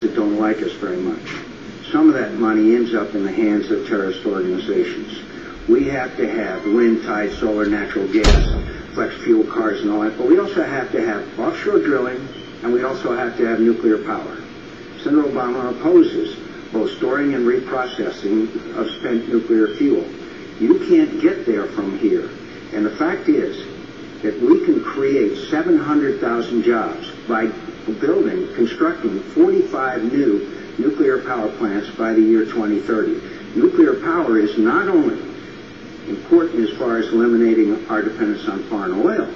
that don't like us very much. Some of that money ends up in the hands of terrorist organizations. We have to have wind, tide, solar, natural gas, flex fuel cars and all that, but we also have to have offshore drilling, and we also have to have nuclear power. Senator Obama opposes both storing and reprocessing of spent nuclear fuel. You can't get there from here. And the fact is that we can create 700,000 jobs by constructing 45 new nuclear power plants by the year 2030. Nuclear power is not only important as far as eliminating our dependence on foreign oil,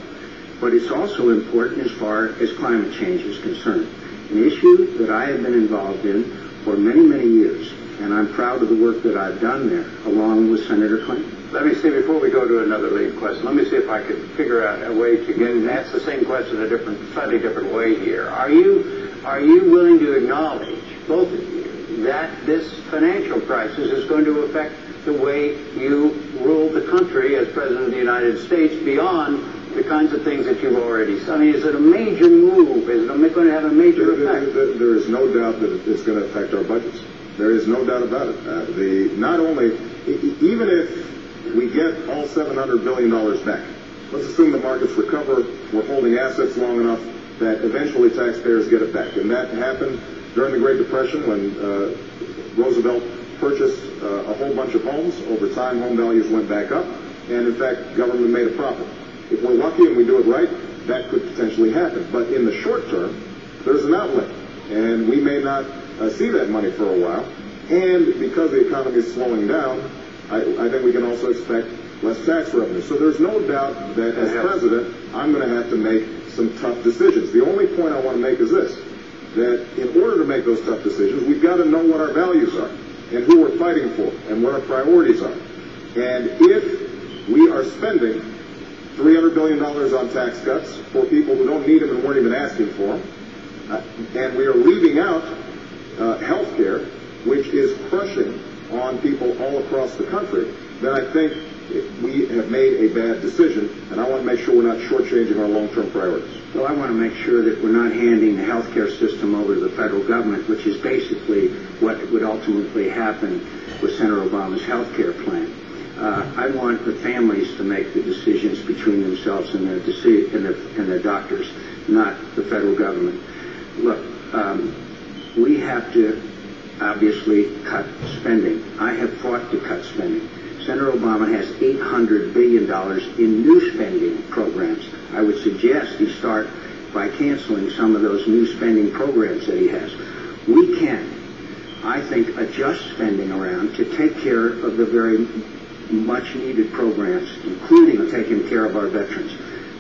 but it's also important as far as climate change is concerned. An issue that I have been involved in for many, many years, and I'm proud of the work that I've done there, along with Senator Clinton. Let me see, before we go to another lead question, let me see if I could figure out a way to get and ask the same question a slightly different way here. Are you willing to acknowledge, both of you, that this financial crisis is going to affect the way you rule the country as President of the United States beyond the kinds of things that you've already said? I mean, is it a major move? Is it going to have a major effect? There is no doubt that it's going to affect our budgets. There is no doubt about it. Not only, even if we get all $700 billion back, let's assume the markets recover, we're holding assets long enough that eventually taxpayers get it back. And that happened during the Great Depression when Roosevelt purchased a whole bunch of homes. Over time, home values went back up, and in fact, government made a profit. If we're lucky and we do it right, that could potentially happen. But in the short term, there's an outlet, and we may not see that money for a while. And because the economy is slowing down, I think we can also expect less tax revenue. So there's no doubt that as president, I'm going to have to make some tough decisions. The only point I want to make is this, that in order to make those tough decisions, we've got to know what our values are and who we're fighting for and what our priorities are. And if we are spending $300 billion on tax cuts for people who don't need them and weren't even asking for them, and we are leaving out health care, which is crushing on people all across the country, then I think we have made a bad decision, and I want to make sure we're not shortchanging our long-term priorities. Well, I want to make sure that we're not handing the health care system over to the federal government, which is basically what would ultimately happen with Senator Obama's health care plan. I want the families to make the decisions between themselves and their doctors, not the federal government. Look, we have to obviously cut spending. I have fought to cut spending. Senator Obama has $800 billion in new spending programs. I would suggest he start by canceling some of those new spending programs that he has. We can, I think, adjust spending around to take care of the very much needed programs, including taking care of our veterans.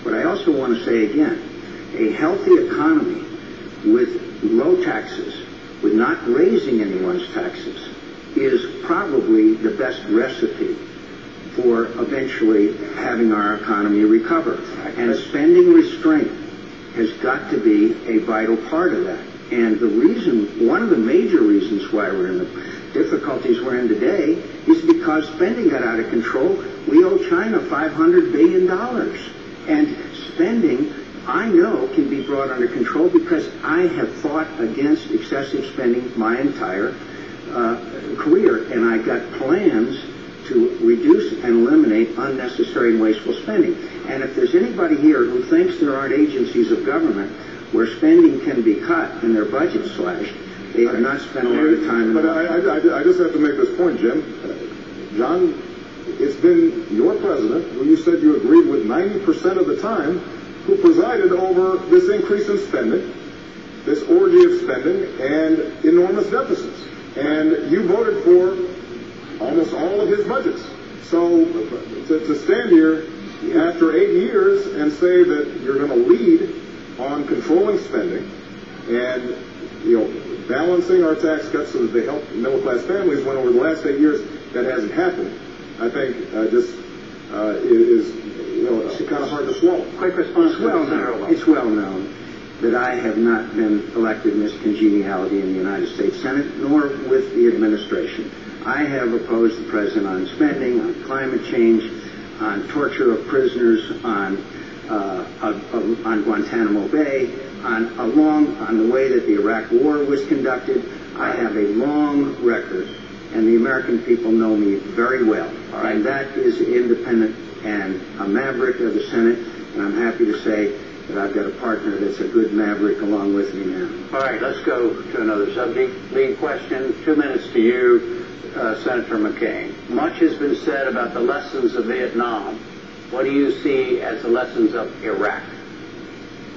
But I also want to say again, a healthy economy with low taxes, with not raising anyone's taxes, is probably the best recipe for eventually having our economy recover. And spending restraint has got to be a vital part of that. And the reason, one of the major reasons why we're in the difficulties we're in today is because spending got out of control. We owe China $500 billion. And spending, I know, can be brought under control because I have fought against excessive spending my entire career, and I got plans to reduce and eliminate unnecessary and wasteful spending. And if there's anybody here who thinks there aren't agencies of government where spending can be cut and their budget slashed, they have not spent a lot of time. But I just have to make this point, Jim. John, it's been your president who you said you agreed with 90% of the time who presided over this increase in spending, this orgy of spending, and enormous deficits. And you voted for almost all of his budgets. So to stand here after 8 years and say that you're going to lead on controlling spending and, balancing our tax cuts so that they help middle-class families, when over the last 8 years that hasn't happened, I think is kind of hard to swallow. Quick response. It's well known that I have not been elected in this congeniality in the United States Senate, nor with the administration. I have opposed the president on spending, on climate change, on torture of prisoners, on on Guantanamo Bay, on the way that the Iraq War was conducted. I have a long record, and the American people know me very well. And that is independent and a maverick of the Senate, and I'm happy to say that I've got a partner that's a good maverick along with me now. All right, let's go to another subject. Lead question, 2 minutes to you, Senator McCain. Much has been said about the lessons of Vietnam. What do you see as the lessons of Iraq?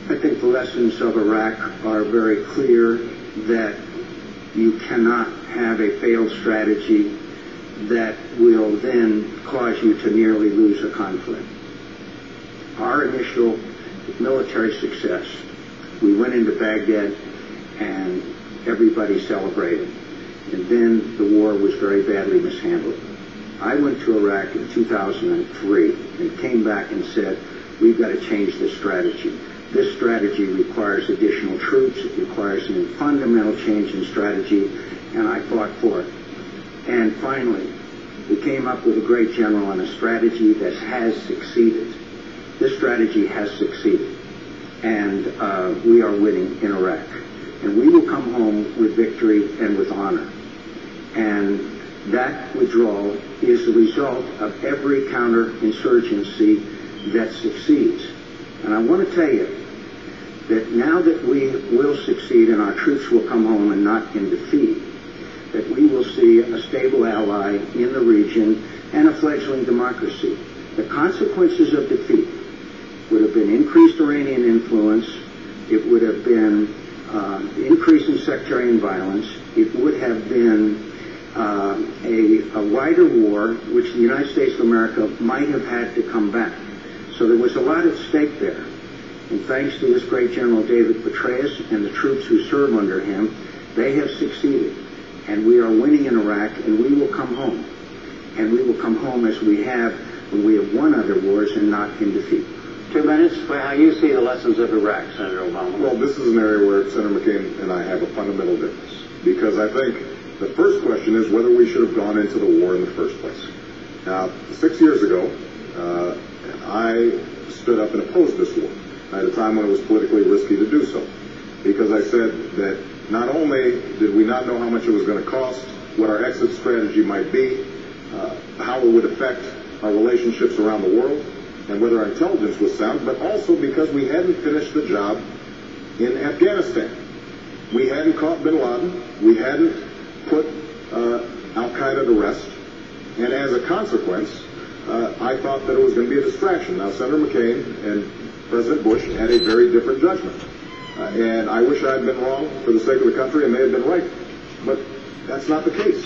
I think the lessons of Iraq are very clear, that you cannot have a failed strategy that will then cause you to nearly lose a conflict. Our initial military success, we went into Baghdad and everybody celebrated. And then the war was very badly mishandled. I went to Iraq in 2003 and came back and said, we've got to change this strategy. This strategy requires additional troops. It requires a fundamental change in strategy, and I fought for it. And finally, we came up with a great general on a strategy that has succeeded. This strategy has succeeded, and we are winning in Iraq. And we will come home with victory and with honor. And that withdrawal is the result of every counterinsurgency that succeeds. And I want to tell you that now that we will succeed and our troops will come home and not in defeat, that we will see a stable ally in the region and a fledgling democracy. The consequences of defeat would have been increased Iranian influence, it would have been increase in sectarian violence, it would have been a wider war, which the United States of America might have had to come back. So there was a lot at stake there. And thanks to this great General David Petraeus and the troops who serve under him, they have succeeded. And we are winning in Iraq, and we will come home. And we will come home as we have when we have won other wars and not in defeat. 2 minutes for how you see the lessons of Iraq, Senator Obama. Well, this is an area where Senator McCain and I have a fundamental difference. Because I think the first question is whether we should have gone into the war in the first place. Now, 6 years ago, I stood up and opposed this war at a time when it was politically risky to do so. Because I said that not only did we not know how much it was going to cost, what our exit strategy might be, how it would affect our relationships around the world, and whether our intelligence was sound, but also because we hadn't finished the job in Afghanistan. We hadn't caught bin Laden, we hadn't put Al-Qaeda to rest, and as a consequence, I thought that it was going to be a distraction. Now, Senator McCain and President Bush had a very different judgment. And I wish I had been wrong for the sake of the country and they had been right. But that's not the case.